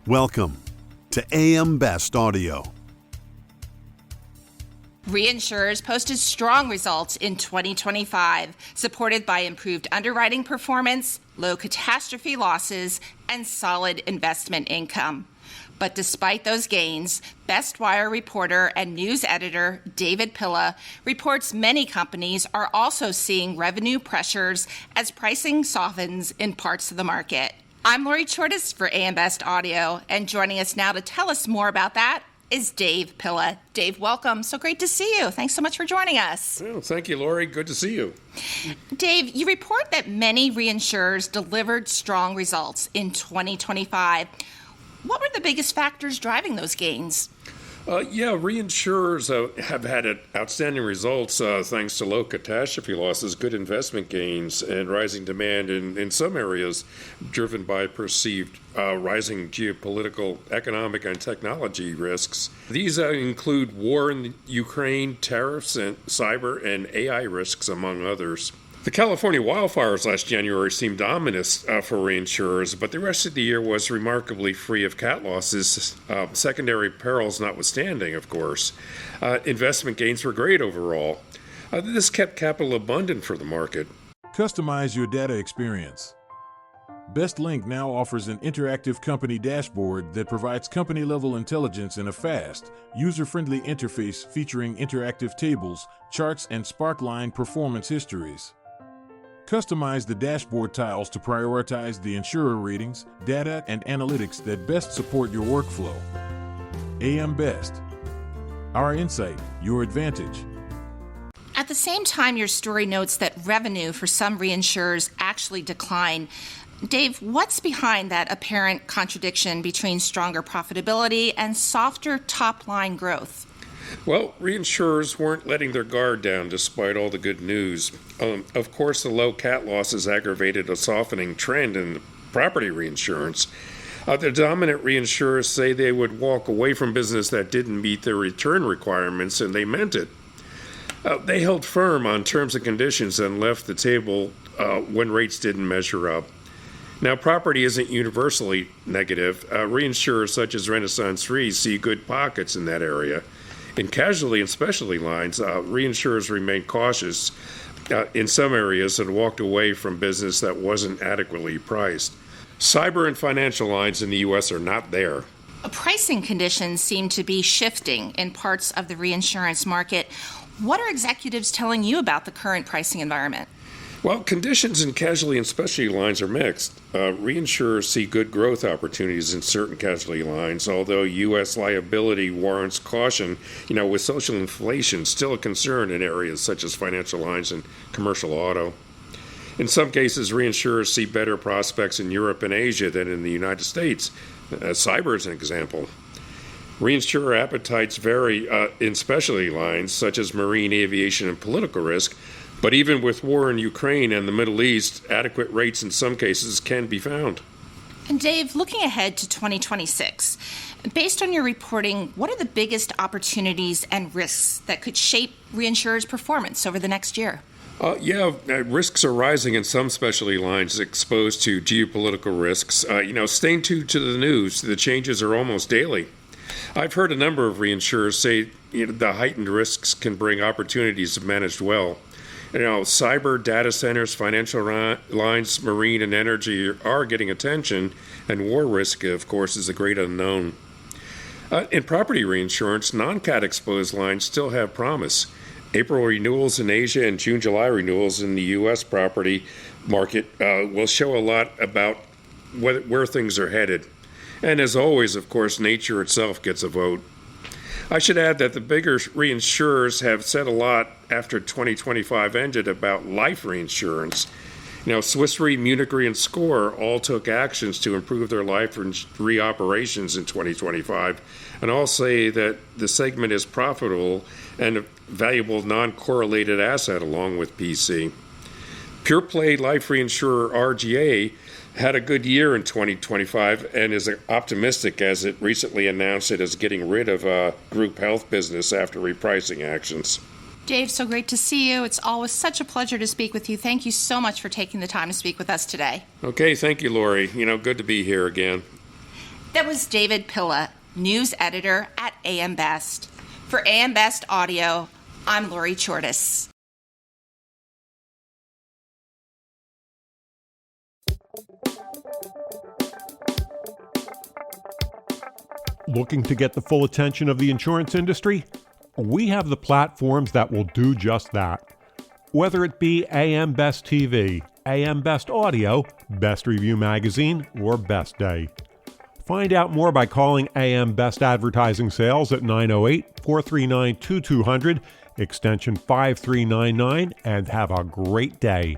Welcome to AM Best Audio. Reinsurers posted strong results in 2025, supported by improved underwriting performance, low catastrophe losses, and solid investment income. But despite those gains, Best Wire reporter and news editor David Pilla reports many companies are also seeing revenue pressures as pricing softens in parts of the market. I'm Lori Chortis for AM Best Audio, and joining us now to tell us more about that is Dave Pilla. Dave, welcome. So great to see you. Thanks so much for joining us. Well, thank you, Lori. Good to see you. Dave, you report that many reinsurers delivered strong results in 2025. What were the biggest factors driving those gains? Reinsurers have had outstanding results thanks to low catastrophe losses, good investment gains, and rising demand in some areas driven by perceived rising geopolitical, economic, and technology risks. These include war in Ukraine, tariffs, and cyber and AI risks, among others. The California wildfires last January seemed ominous for reinsurers, but the rest of the year was remarkably free of cat losses, secondary perils notwithstanding, of course. Investment gains were great overall. This kept capital abundant for the market. Customize your data experience. BestLink now offers an interactive company dashboard that provides company-level intelligence in a fast, user-friendly interface featuring interactive tables, charts, and Sparkline performance histories. Customize the dashboard tiles to prioritize the insurer ratings, data, and analytics that best support your workflow. AM Best. Our insight, your advantage. At the same time, your story notes that revenue for some reinsurers actually declined. Dave, what's behind that apparent contradiction between stronger profitability and softer top-line growth? Well, reinsurers weren't letting their guard down despite all the good news. Of course, the low cat losses aggravated a softening trend in property reinsurance. The dominant reinsurers say they would walk away from business that didn't meet their return requirements, and they meant it. They held firm on terms and conditions and left the table when rates didn't measure up. Now, property isn't universally negative. Reinsurers such as Renaissance Re see good pockets in that area. In casualty and specialty lines, reinsurers remained cautious in some areas and walked away from business that wasn't adequately priced. Cyber and financial lines in the U.S. are not there. Pricing conditions seem to be shifting in parts of the reinsurance market. What are executives telling you about the current pricing environment? Well, conditions in casualty and specialty lines are mixed. Reinsurers see good growth opportunities in certain casualty lines, although U.S. liability warrants caution, with social inflation still a concern in areas such as financial lines and commercial auto. In some cases, reinsurers see better prospects in Europe and Asia than in the United States. Cyber is an example. Reinsurer appetites vary in specialty lines, such as marine, aviation, and political risk. But even with war in Ukraine and the Middle East, adequate rates in some cases can be found. And Dave, looking ahead to 2026, based on your reporting, what are the biggest opportunities and risks that could shape reinsurers' performance over the next year? Risks are rising in some specialty lines exposed to geopolitical risks. Staying tuned to the news, the changes are almost daily. I've heard a number of reinsurers say the heightened risks can bring opportunities if managed well. Cyber, data centers, financial lines, marine, and energy are getting attention, and war risk, of course, is a great unknown. In property reinsurance, non-cat exposed lines still have promise. April renewals in Asia and June-July renewals in the U.S. property market will show a lot about where things are headed. And as always, of course, nature itself gets a vote. I should add that the bigger reinsurers have said a lot after 2025 ended about life reinsurance. Swiss Re, Munich Re, and SCOR all took actions to improve their life re operations in 2025, and all say that the segment is profitable and a valuable non-correlated asset along with PC. Pure play life reinsurer RGA had a good year in 2025 and is optimistic as it recently announced it is getting rid of group health business after repricing actions. Dave, so great to see you. It's always such a pleasure to speak with you. Thank you so much for taking the time to speak with us today. Okay, thank you, Lori. Good to be here again. That was David Pilla, news editor at AM Best. For AM Best Audio, I'm Lori Chortis. Looking to get the full attention of the insurance industry? We have the platforms that will do just that. Whether it be AM Best TV, AM Best Audio, Best Review Magazine, or Best Day. Find out more by calling AM Best Advertising Sales at 908-439-2200, extension 5399, and have a great day.